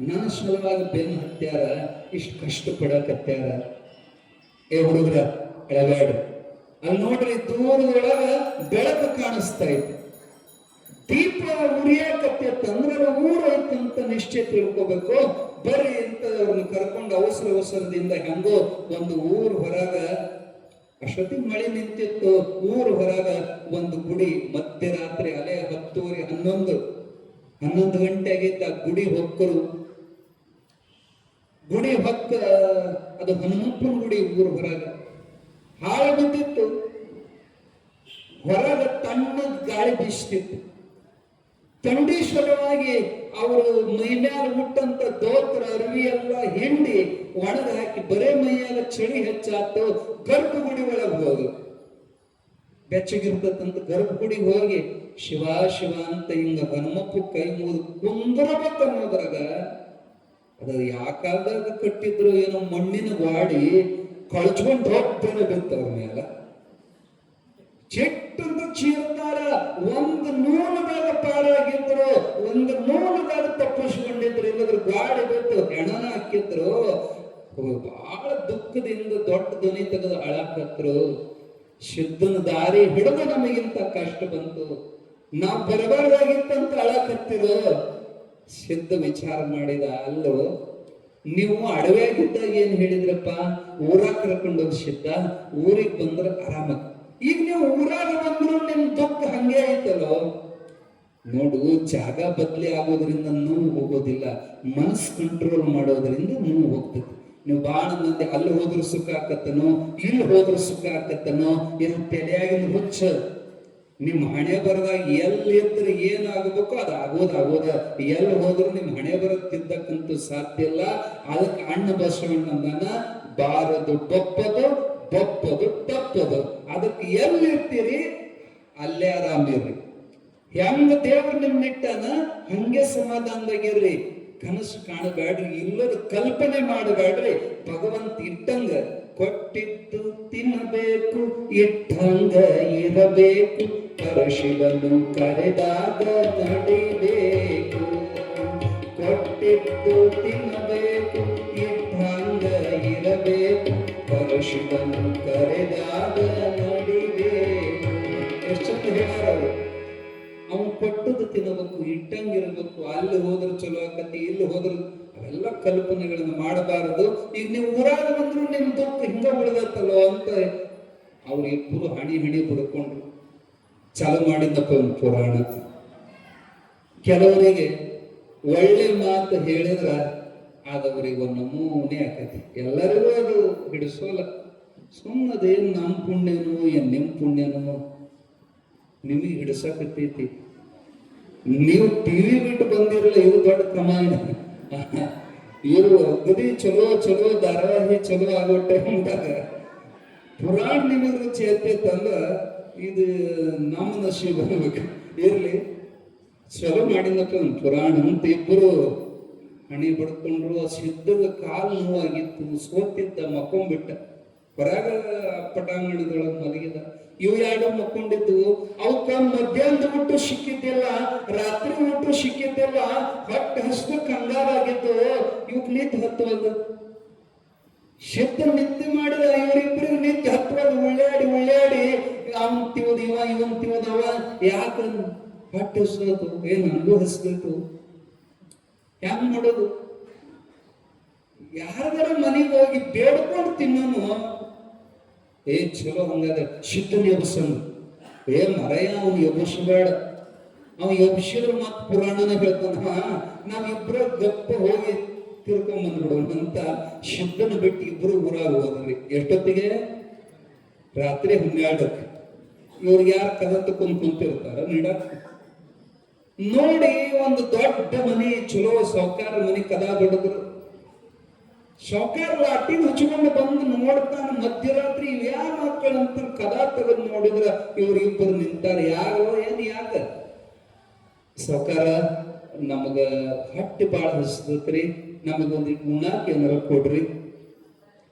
ನನ್ನ ಸಲುವಾಗಿ ಬೆನ್ನು ಹತ್ಯಾರ, ಇಷ್ಟು ಕಷ್ಟ ಪಡಕತ್ಯಾರ. ಏ ಹುಡುಗ್ರ ಅಳಬೇಡ. ಅಲ್ಲಿ ನೋಡ್ರಿ, ದೂರದೊಳಗ ಬೆಳಕು ಕಾಣಿಸ್ತಾ ಇತ್ತು. ದೀಪ ಉರಿಯಾಕತ್ತಂದ್ರೆ ಊರು ಐತಂತ ನಿಶ್ಚಯ ತಿಳ್ಕೋಬೇಕು. ಬರ್ರಿ ಅಂತ ಅವ್ರನ್ನ ಕರ್ಕೊಂಡು ಅವಸರದಿಂದ ಹೆಂಗೋ ಒಂದು ಊರ್ ಹೊರಗ, ಅಷ್ಟೊತ್ತಿಗೆ ಮಳೆ ನಿಂತಿತ್ತು. ಊರ್ ಹೊರಗ ಒಂದು ಗುಡಿ, ಮಧ್ಯರಾತ್ರಿ ಅಲೆ 10:30 11 ಗಂಟೆ ಆಗಿತ್ತು. ಆ ಗುಡಿ ಹೊಕ್ಕರು. ಗುಡಿ ಹೊಕ್ಕ ಅದು ಹನುಮಪ್ಪನ ಗುಡಿ. ಊರ್ ಹೊರಗ ಹಾಳು ಬಿದ್ದಿತ್ತು. ಹೊರಗ ತಣ್ಣದ ಗಾಳಿ ಬೀಸ್ತಿತ್ತು. ತಂಡೀಶ್ವರವಾಗಿ ಅವರು ಮೈಮ್ಯಾಲ ಮುಟ್ಟಂತ ದೋತ್ರ ಅರಿವಿ ಎಲ್ಲ ಹಿಂಡಿ ಒಣಗ ಹಾಕಿ ಬರೇ ಮೈಯಾಗ ಚಳಿ ಹೆಚ್ಚಾತು. ಗರ್ಭಗುಡಿ ಒಳಗೆ ಹೋಗಿ ಬೆಚ್ಚಗಿರ್ತದಂತ ಗರ್ಭಗುಡಿಗೆ ಹೋಗಿ ಶಿವ ಶಿವ ಅಂತ ಹಿಂಗ ಹನುಮಪ್ಪ ಕೈ ಮುಗಿದು ಕುಂದ್ರಬೇಕನ್ನೋದ್ರಾಗ, ಅದು ಯಾಕಾದಾಗ ಕಟ್ಟಿದ್ರು ಏನೋ ಮಣ್ಣಿನ ಗಾಡಿ ಕಳ್ಚ್ಕೊಂಡು ಹೋಗ್ತಾನೆ ಬಿತ್ತವ್ರ ಮೇಲೆ. ಚಿಟ್ಟಂತ ಚೀರ್ತಾರ. ಒಂದು ನೂಲದಾಗ ಪಾರಾಗಿದ್ರು, ಒಂದು ನೂಲದಾಗ ತಪ್ಪಿಸ್ಕೊಂಡಿದ್ರು, ಇಲ್ಲದ್ರ ಗಾಡಿ ಬಿಟ್ಟು ಹೆಣನ ಹಾಕಿದ್ರು. ಬಹಳ ದುಃಖದಿಂದ ದೊಡ್ಡ ಧ್ವನಿ ತೆಗೆದು ಅಳಕತ್ರು. ಸಿದ್ಧನ ದಾರಿ ಹಿಡಿದು ನಮಗಿಂತ ಕಷ್ಟ ಬಂತು, ನಾವು ಬರಬಾರ್ದಾಗಿತ್ತಂತ ಅಳಕತ್ತಿರು. ಸಿದ್ಧ ವಿಚಾರ ಮಾಡಿದ, ಅಲ್ಲೋ ನೀವು ಅಡವೆಯಾಗಿದ್ದಾಗ ಏನ್ ಹೇಳಿದ್ರಪ್ಪ, ಊರಾಗ ಕರ್ಕೊಂಡೋಗಿ ಸಿದ್ಧ, ಊರಿಗೆ ಬಂದ್ರೆ ಆರಾಮ. ಈಗ ನೀವು ಊರಾಗ ಬಂದ್ರು ನಿಮ್ ದುಃಖ ಹಂಗೆ ಐತಲ್ಲೋ. ನೋಡು, ಜಾಗ ಬದಲಿ ಆಗೋದ್ರಿಂದ ನೋವು ಹೋಗೋದಿಲ್ಲ, ಮನಸ್ಸು ಕಂಟ್ರೋಲ್ ಮಾಡೋದ್ರಿಂದ ನೋವು ಹೋಗ್ತದೆ. ನೀವು ಬಾಳ ಮಂದಿ ಅಲ್ಲಿ ಹೋದ್ರು ಸುಖ ಆಕತ್ತನೋ, ಇಲ್ಲಿ ಹೋದ್ರು ಸುಖ ಆಕತ್ತನೋ, ಇದು ತಲೆಯಾಗಿನ ಹುಚ್ಚ. ನಿಮ್ ಹಣೆ ಬರದಾಗ ಎಲ್ಲಿದ್ರೆ ಏನಾಗಬೇಕು ಅದು ಆಗೋದ. ಎಲ್ಲಿ ಹೋದ್ರು ನಿಮ್ ಹಣೆ ಬರೋದ್ ತಿದ್ದಕ್ಕಂತೂ ಸಾಧ್ಯ ಇಲ್ಲ. ಅದಕ್ಕೆ ಅಣ್ಣ ಬಸವಣ್ಣನ ಬಾರದು ಬಪ್ಪದು, ಬಪ್ಪದು ತಪ್ಪದು. ಅದಕ್ಕೆ ಎಲ್ಲಿರ್ತೀರಿ ಅಲ್ಲೇ ಆರಾಮಿರ್ರಿ. ಹೆಂಗ ದೇವ್ರ ನಿಮ್ನಿಟ್ಟನ ಹಂಗೆ ಸಮಾಧಾನದಾಗಿರ್ರಿ. ಕನಸು ಕಾಣಬೇಡ್ರಿ, ಇಲ್ಲದ ಕಲ್ಪನೆ ಮಾಡಬೇಡ್ರಿ. ಭಗವಂತ ಇಟ್ಟಂಗ ಕೊಟ್ಟಿದ್ದು ತಿನ್ನಬೇಕು, ಇಟ್ಟಂಗ ಇರಬೇಕು. ಪರಶಿವನು ಕರೆದಾಗ ನಡಿಬೇಕು. ಕೊಟ್ಟಿದ್ದು ತಿನ್ನಬೇಕು, ಇಟ್ಟಂಗ ಇರಬೇಕು. ಪರಶಿವನು ಕರೆದಾಗ ನಡಿಬೇಕು. ಎಷ್ಟೊತ್ತು ಹೇಳ್ಯಾರ ಅವ್ನು ಕೊಟ್ಟದ್ದು ತಿನ್ನಬೇಕು, ಇಟ್ಟಂಗಿರ್ಬೇಕು. ಅಲ್ಲಿ ಹೋದ್ರು ಚಲೋ ಆಕತಿ, ಇಲ್ಲಿ ಹೋದ್ರು, ಅವೆಲ್ಲ ಕಲ್ಪನೆಗಳನ್ನ ಮಾಡಬಾರದು. ಈಗ ನೀವು ಊರಾಗ ಬಂದ್ರು ನಿಮ್ ದುಃಖ ಹಿಂಗ ಉಳಿದತ್ತಲ್ಲೋ ಅಂತ ಅವ್ರು ಇಬ್ಬರು ಹಣಿ ಬಿಡ್ಕೊಂಡ್ರು. ಚಾಲು ಮಾಡಿದ್ದಪ್ಪ ಒಂದು ಪುರಾಣ. ಕೆಲವರಿಗೆ ಒಳ್ಳೆ ಮಾತು ಹೇಳಿದ್ರ ಆದವರಿಗೆ ಒಂದು ನಮೂನೆ ಆಕತಿ. ಎಲ್ಲರಿಗೂ ಅದು ಹಿಡಿಸೋಲ್ಲ. ಸುಮ್ಮದೇನು ನಮ್ಮ ಪುಣ್ಯನೋ ಏನ್ ನಿಮ್ ಪುಣ್ಯನೋ ನಿಮಗೆ ಹಿಡಿಸಕತ್ತೈತಿ. ನೀವು ಟಿವಿ ಬಿಟ್ಟು ಬಂದಿರಲ್ಲ, ಇದು ದೊಡ್ಡ ಕಮಾಂಡ್. ಇವರು ಅಗದಿ ಚಲೋ ಧಾರಾವಾಹಿ ಚಲೋ ಆಗೋ ಟೈಮ್ದಾಗ ಪುರಾಣ ನಿಮಗೆ ಚೇತೈತಂದ್ರ ಇದು ನಮ್ಮ ನಶೀಬ್ ಬರ್ಬೇಕು. ಇರ್ಲಿ, ಚಲೋ ಮಾಡಿದಪ್ಪ ಒಂದು ಪುರಾಣ ಅಂತ ಇಬ್ಬರು ಹಣಿ ಬಡ್ಕೊಂಡ್ರು. ಆ ಸಿದ್ಧಗ ಕಾಲು ನೋವಾಗಿತ್ತು, ಸೋತಿದ್ದ, ಮಕ್ಕೊಂಡ್ಬಿಟ್ಟ. ಹೊರಗ ಪಟಾಂಗಣದೊಳಗೆ ಮಲಗಿದ. ಇವು ಎರಡು ಮಕ್ಕೊಂಡಿದ್ದು. ಅವಕ್ಕ ಮಧ್ಯಾಹ್ನದ ಊಟ ಸಿಕ್ಕಿದ್ದಿಲ್ಲ, ರಾತ್ರಿ ಊಟ ಸಿಕ್ಕಿದ್ದಿಲ್ಲ, ಹೊಟ್ಟೆ ಹಸ್ತು ಕಂಗಾರಾಗಿದ್ದು. ಇವಕ್ ನಿಂತು ಹತ್ತುವಲ್ದು. ಸಿದ್ಧ ನಿತ್ಯ ಮಾಡಿದ, ಇವರಿಬ್ಬರಿಗೆ ನಿತ್ಯ ಹತ್ತುವಲ್ದು. ಉಳ್ಳಾಡಿ ಉಳ್ಳಾಡಿ ಅವನ್ ತಿವದ ಇವ, ಇವನ್ ತಿವದವ. ಯಾಕ ಹೊಟ್ಟೆ ಹಸ್ದೋತು? ಏನ್ ನಂಗೂ ಹಸ್ಬೇಕು? ಹೆಂಗ್ ಮಾಡೋದು? ಯಾರದಾರ ಮನೆಗೆ ಹೋಗಿ ಬೇಡ್ಕೊಂಡು ತಿನ್ನೋನು. ಚಲೋ ಹಂಗಾದ ಸಿದ್ಧನ ಎಬ್ಸಂದು. ಮರಯ್ಯ ಅವನು ಎಬ್ಬಿಸಬೇಡ. ಅವ ಎಬ್ಸಿದ್ರೆ ಮತ್ ಪುರಾಣನ ಹೇಳ್ತಾನ. ನಾವಿಬ್ರ ಗಪ್ಪ ಹೋಗಿ ತಿರ್ಕೊಂಡ್ ಬಂದ್ಬಿಡೋಣ ಅಂತ ಸಿದ್ಧನ ಬಿಟ್ಟು ಇಬ್ರು ಊರಾಗ ಹೋದ್ರಿ. ಎಷ್ಟೊತ್ತಿಗೆ? ರಾತ್ರಿ 12ಕ್ಕೆ. ಇವ್ರಿಗೆ ಯಾರು ಕದ ತಕೊಂಡ್ ಕುಂತಿರ್ತಾರ ನೀಡಕ್. ನೋಡಿ, ಒಂದು ದೊಡ್ಡ ಮನಿ, ಚಲೋ ಸಾವ್ಕಾರ ಮನಿ ಕದ ಬಿಡಿದ್ರು. ಸಾವ್ಕಾರ ಲಾಟಿನ ಹಚ್ಕೊಂಡು ಬಂದು ನೋಡ್ತಾನ. ಮಧ್ಯರಾತ್ರಿ ಇವ್ಯಾರ ಮಕ್ಕಳಂತ ಕದ ತೆಗೆದು ನೋಡಿದ್ರ ಇವ್ರಿಬ್ಬರು ನಿಂತಾರ. ಯಾರೋ ಏನ್ ಯಾಕ? ಸಾವ್ಕಾರ, ನಮಗ ಹೊಟ್ಟೆ ಬಾಳ ಹಸ್ದತ್ರಿ, ನಮಗೊಂದು ಉಣ್ಣಾಕ ಏನಾರ ಕೊಡ್ರಿ.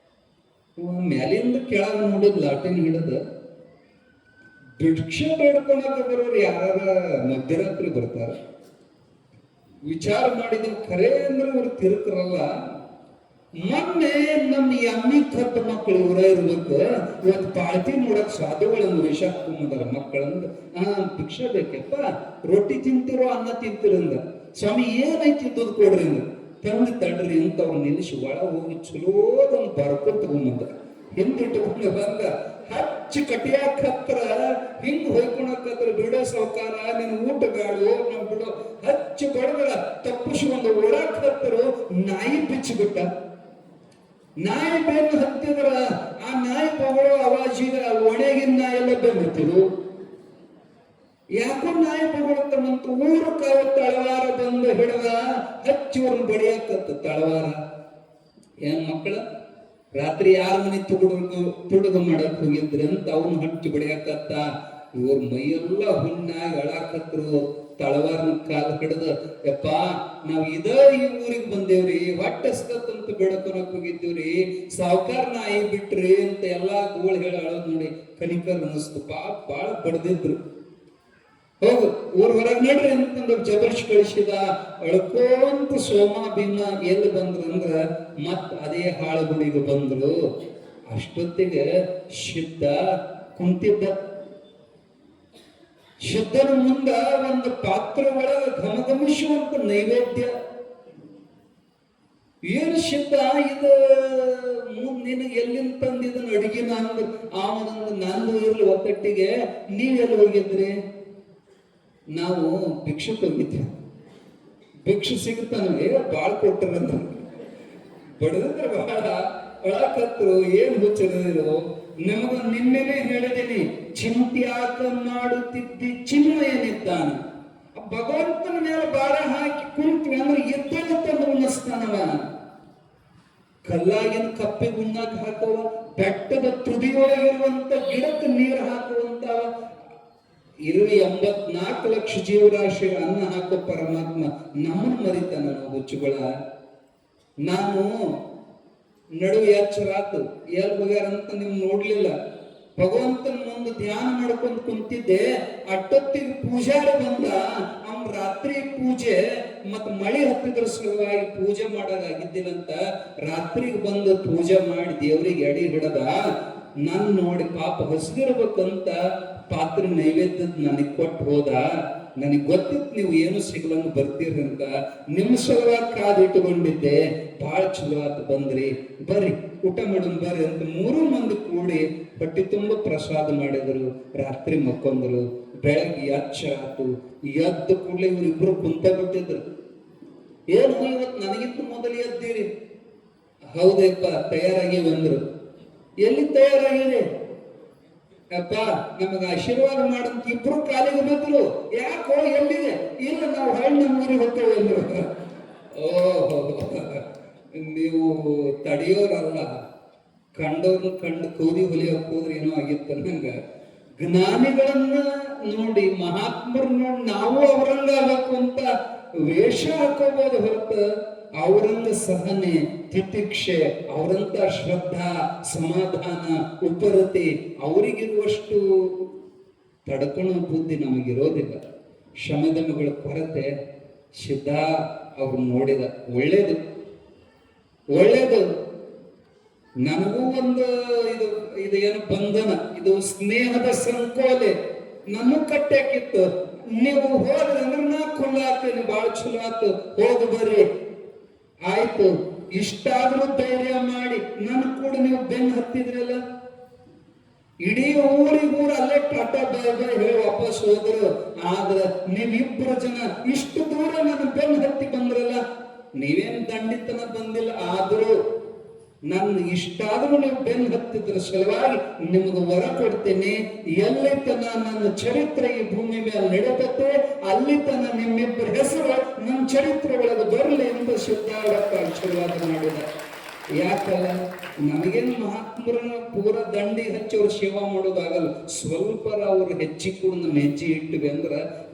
ಮ್ಯಾಲಿಂದ ಕೆಳಗ ನೋಡಿದ್ ಲಾಟಿನ್ ಹಿಡದ ಭಿಕ್ಷೆ ಬೇಡ್ಕೊಳಕ ಬರೋರು ಯಾರ ಮಧ್ಯರಾತ್ರಿ ಬರ್ತಾರ. ವಿಚಾರ ಮಾಡಿದ್ರು, ಖರೆ ಅಂದ್ರೆ ಇವ್ರು ತಿರುಕರಲ್ಲ. ಮೊನ್ನೆ ನಮ್ಮ ಎಮ್ಮಿ ಕಬ್ಬ ಮಕ್ಕಳು ಇವರ ಇರ್ಬೇಕು, ಇವತ್ತು ಪಾಳ್ತಿ ನೋಡಕ್ ಸಾಧುಗಳನ್ನು ವೇಷ ಹಾಕೊಂಬಂದಾರ ಮಕ್ಕಳಂದ. ಭಿಕ್ಷೆ ಬೇಕಪ್ಪ, ರೊಟ್ಟಿ ತಿಂತಿರೋ ಅನ್ನ ತಿಂತಿರಂದ. ಸ್ವಾಮಿ ಏನೈತಿ ದುಡ್ಡು ಕೊಡ್ರಿ ಅಂದ. ತಂದು ತಡ್ರಿ ಅಂತ ಅವ್ರು ನಿಲ್ಲಿಸಿ ಒಳ ಹೋಗಿ ಚಲೋದೊಂದು ಬರ್ಕೊಂಡ್ ತಗೊಂಬಂದ. ಹಿಂದಿಟ್ಟುಕೊಂಡು ಬಂದ. ಹಚ್ಚಿ ಕಟಿಯಾಕ ಹತ್ರ ಹಿಂಗ್ ಹೊಯ್ಕೊಳಕತ್ರ. ಬಿಡೋ ಸಾವ್ಕಾರ, ನಿನ್ ಊಟ ಬ್ಯಾಡು, ನಮ್ ಬಿಡೋ. ಹಚ್ಚಿ ಬಡದ್ರ ತಪ್ಪಿಸ್ಕೊಂಡು ಒಳಕ್ ಹತ್ತರು. ನಾಯಿ ಬಿಚ್ಚಿಬಿಟ್ಟ. ನಾಯಿ ಬೆನ್ನು ಹತ್ತಿದ್ರ ಆ ನಾಯಿ ಪಗಳೋ ಅವಾಜಿಗ ಒಣಗಿನ ನಾಯಿ ಎಲ್ಲ ಬೆನ್ನತ್ತಿರು. ಯಾಕೋ ನಾಯಿ ಪಗಳತ್ತಂತ ಊರು ಕಾವ ತಳವಾರ ಬಂದು ಹಿಡದ ಹಚ್ಚಿವ್ರನ್ನ ಬಡಿಯಾಕತ್ತ ತಳವಾರ. ಏನ್ ಮಕ್ಕಳ ರಾತ್ರಿ ಯಾರ ಮನೆ ತುಡುಗು ಮಾಡಕ್ ಹೋಗಿದ್ರಿ ಅಂತ ಅವನು ಹಚ್ಚಿ ಬಡಿಯಾಕತ್ತ. ಇವ್ರ ಮೈಯೆಲ್ಲ ಹುಣ್ಣಾಗಿ ಅಳಾಕತ್ರು. ತಳವಾರನ ಕಾಲ ಹಿಡ್ದ, ಯಪ್ಪ ನಾವ್ ಈ ಊರಿಗೆ ಬಂದೇವ್ರಿ, ಹೊಟ್ಟೆ ಹಸ್ಕತ್ತಂತ ಬೆಳಕೊನಕ್ ಹೋಗಿದ್ದೀವ್ರಿ, ಸಾವ್ಕಾರ ನಾಯಿ ಬಿಟ್ರಿ ಅಂತ ಎಲ್ಲಾ ಗೋಳ್ ಹೇಳಿ ಅಳೋದ್ ನೋಡಿ ಕನಿಕರ್ ಅನಿಸ್ತು. ಪಾಪ ಬಾಳ ಬಡ್ದಿದ್ರು. ಹೋಗು ಊರ್ ಹೊರಗೆ ನಡ್ರಿ ಅಂತಂದ್ರೆ ಜಬರ್ಸ್ ಕಳಿಸಿದ. ಅಳ್ಕೋಂತ ಸೋಮ ಭೀಮ ಎಲ್ಲಿ ಬಂದ್ರು ಅಂದ್ರ ಮತ್ ಅದೇ ಹಾಳುಗುಡಿಗೆ ಬಂದ್ರು. ಅಷ್ಟೊತ್ತಿಗೆ ಸಿದ್ಧ ಕುಂತಿದ್ದ. ಸಿದ್ಧನ ಮುಂದ ಒಂದು ಪಾತ್ರೆ ಒಳಗ ಘಮಘಮಿಸುವಂತ ನೈವೇದ್ಯ. ಏನು ಸಿದ್ಧ ಇದು ನಿನಗೆ ಎಲ್ಲಿಂದ ತಂದಿದ್ದನ ಅಡಿಗೆನ ಅಂದ್ರ ಅವನಂದ ನಂದು ಇರ್ಲಿ ಒತ್ತಟ್ಟಿಗೆ. ನೀವೆಲ್ಲಿ ಹೋಗಿದ್ರಿ? ನಾವು ಭಿಕ್ಷಕ್ಕೆ ಹೋಗಿದ್ವಿ. ಭಿಕ್ಷು ಸಿಗುತ್ತಾನೆ ಬಾಳ್ ಕೊಟ್ಟರಂತ ಬಡದ್ರ ಬಹಳ ಒಳಕತ್ರು. ಏನ್ ಹುಚ್ಚರು ನಿಮಗ ನಿನ್ನೆನೆ ಹೇಳಿದೀನಿ, ಚಿಂತ್ಯಾಕ ಮಾಡುತ್ತಿದ್ದಿ ಚಿನ್ಮಯನಿದ್ದಾನ. ಭಗವಂತನ ಮೇಲೆ ಭಾರ ಹಾಕಿ ಕುಂತ್ವಿ ಅಂದ್ರೆ ಎದ್ದಲು ತಂದು ಉಣಿಸ್ತಾನವ. ಕಲ್ಲಾಗಿನ ಕಪ್ಪಿಗೆ ಉಣ್ಣಾಕ ಹಾಕುವ, ಬೆಟ್ಟದ ತುದಿಯೊಳಗಿರುವಂತ ಗಿಡಕ್ಕೆ ನೀರು ಹಾಕುವಂತವ. 84 ಲಕ್ಷ ಜೀವರಾಶಿ ಅನ್ನ ಹಾಕೋ ಪರಮಾತ್ಮ ನಮ್ಮನ್ನು ಮರಿತಾನ. ಹುಚ್ಚುಗಳ ನಾನು ನಡುವೆ ಎಚ್ಚರಾತು ಎಲ್ ಹೋಗ್ಯಾರಂತ ನೀವು ನೋಡ್ಲಿಲ್ಲ. ಭಗವಂತನ ಮುಂದೆ ಧ್ಯಾನ ಮಾಡ್ಕೊಂಡು ಕುಂತಿದ್ದೆ. ಅಟ್ಟೊತ್ತಿಗೆ ಪೂಜಾರಿ ಬಂದ. ಅವ್ನ ರಾತ್ರಿ ಪೂಜೆ ಮತ್ ಮಳೆ ಹತ್ತಿದ್ರ ಸಲುವಾಗಿ ಪೂಜೆ ಮಾಡಾಗಿದ್ದಿಲ್ಲಂತ ರಾತ್ರಿಗೆ ಬಂದು ಪೂಜೆ ಮಾಡಿ ದೇವರಿಗೆ ಎಡಿ ಹಿಡದ. ನನ್ ನೋಡಿ ಪಾಪ ಹಸಿದಿರ್ಬೇಕಂತ ಪಾತ್ರೆ ನೈವೇದ್ಯದ ನನಗ್ ಕೊಟ್ಟು ಹೋದ. ನನಗ್ ಗೊತ್ತಿತ್ತು ನೀವು ಏನು ಸಿಗ್ಲಂಗ ಬರ್ತೀರಿ ಅಂತ. ನಿಮ್ಮ ಸಲುವಾಗಿ ಕಾದಿಟ್ಟುಕೊಂಡಿದ್ದೆ. ಬಹಳ ಚಲೋ ಆತ ಬಂದ್ರಿ, ಬರ್ರಿ ಊಟ ಮಾಡೋಣ ಬರ್ರಿ ಅಂತ 3 ಮಂದಿ ಕೂಡಿ ಹೊಟ್ಟೆ ತುಂಬ ಪ್ರಸಾದ ಮಾಡಿದ್ರು. ರಾತ್ರಿ ಮಕ್ಕೊಂದ್ರು. ಬೆಳಗ್ಗೆ ಎಚ್ಚರಾತು. ಎದ್ದ ಕೂಡಲೇ ಇವ್ರಿಬ್ರು ಕುಂತ ಬಿಟ್ಟಿದ್ರು. ಏನು ಇವತ್ತು ನನಗಿಂತ ಮೊದಲು ಎದ್ದೀರಿ? ಹೌದಪ್ಪ ತಯಾರಾಗಿ ಬಂದ್ರು. ಎಲ್ಲಿ ತಯಾರಾಗಿದೆ? ಅಪ್ಪ ನಮಗ ಆಶೀರ್ವಾದ ಮಾಡಂತ ಇಬ್ರು ಕಾಲಿಗೆ ಬಂದ್ರು. ಯಾಕೋ ಎಲ್ಲಿದೆ? ಇಲ್ಲ ನಾವು ಹಳ್ಳಿ ನಮ್ಮ ಊರಿಗೆ ಹೋಗ್ತೇವೆ ಅಂದ್ರು. ಓಹೋ, ನೀವು ತಡೆಯೋರಲ್ಲ, ಕಂಡವ್ರನ್ನ ಕಂಡು ಕೌದಿ ಹೊಲಿಯಕ್ಕೆ ಹೋದ್ರೆ ಏನೋ ಆಗಿತ್ತು ನಂಗ. ಜ್ಞಾನಿಗಳನ್ನ ನೋಡಿ, ಮಹಾತ್ಮರು ನೋಡಿ ನಾವು ಅವರಂಗ ಆಗಬೇಕು ಅಂತ ವೇಷ ಹಾಕೋಬಹುದು ಹೊರತು ಅವರಂತ ಸಹನೆ, ತಿತಿಕ್ಷೆ, ಅವರಂತ ಶ್ರದ್ಧಾ, ಸಮಾಧಾನ, ಉಪರತಿ ಅವರಿಗಿರುವಷ್ಟು ತಡ್ಕೊಳ್ಳೋ ಬುದ್ಧಿ ನಮಗಿರೋದಿಲ್ಲ. ಶಮದಮಗಳ ಕೊರತೆ ಸಿದ್ಧ ಅವ್ರು ನೋಡಿದ. ಒಳ್ಳೇದು ಒಳ್ಳೇದು. ನನಗೂ ಒಂದು ಇದು ಇದು ಏನು ಬಂಧನ, ಇದು ಸ್ನೇಹದ ಸಂಕೋಲೆ ನನ್ನ ಕಟ್ಟಾಕಿತ್ತು. ನೀವು ಹೋದ್ರೆ ಅಂದ್ರೆ ನಾ ಖುಲ್ಲ ಆಗ್ತೇನೆ, ಬಹಳ ಚಲೋ ಆಯ್ತು, ಹೋಗಿ ಬರ್ರಿ ಆಯ್ತು. ಇಷ್ಟಾದ್ರೂ ಧೈರ್ಯ ಮಾಡಿ ನನ್ನ ಕೂಡ ನೀವು ಬೆನ್ನು ಹತ್ತಿದ್ರಲ್ಲ. ಇಡೀ ಊರಿಗೂರು ಅಲ್ಲೇ ಟಾಟಾ ಬಾಯ್ ಬಾಯ್ ಹೇಳಿ ವಾಪಸ್ ಹೋದ್ರು. ಆದ್ರೆ ನೀವಿಬ್ಬರು ಜನ ಇಷ್ಟು ದೂರ ನನ್ನ ಬೆನ್ನು ಹತ್ತಿ ಬಂದ್ರಲ್ಲ. ನೀವೇನ್ ದಂಡಿತನ ಬಂದಿಲ್ಲ, ಆದ್ರೂ ನನ್ನ ಇಷ್ಟಾದ್ರೂ ನೀವು ಬೆನ್ನು ಹತ್ತಿದ್ರ ಸಲುವಾಗಿ ನಿಮ್ಗೆ ವರ ಕೊಡ್ತೇನೆ. ಎಲ್ಲಿ ತನ ನನ್ನ ಚರಿತ್ರೆ ಈ ಭೂಮಿ ಮೇಲೆ ನಡೆದತ್ತೆ, ಅಲ್ಲಿ ತನ ನಿಮ್ಮಿಬ್ಬರ ಹೆಸರು ನನ್ನ ಚರಿತ್ರೆ ಒಳಗೆ ಬರಲಿ ಎಂದು ಸಿದ್ಧಾರೂಢಪ್ಪ ಆಶೀರ್ವಾದ ಮಾಡಿದ. ಯಾಕಲ್ಲ, ನಮಗೇನು ಮಹಾತ್ಮರನ್ನ ಪೂರ ದಂಡಿ ಹಚ್ಚಿ ಅವ್ರ ಸೇವಾ ಮಾಡೋದಾಗಲ್ಲ. ಸ್ವಲ್ಪ ಅವ್ರು ಹೆಚ್ಚಿ ಕೂಡ ನಮ್ಮ ಹೆಜ್ಜೆ ಇಟ್ಟಿವಿ ಅಂದ್ರ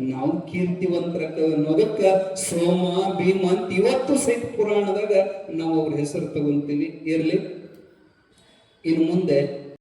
ನಾವು ಕೀರ್ತಿವಂತರ ಅನ್ನೋದಕ್ಕ ಸೋಮ ಭೀಮ ಅಂತ ಇವತ್ತು ಸಹಿತ ಪುರಾಣದಾಗ ನಾವು ಅವ್ರ ಹೆಸರು ತಗೊಂತೀವಿ. ಇರ್ಲಿ, ಇನ್ನು ಮುಂದೆ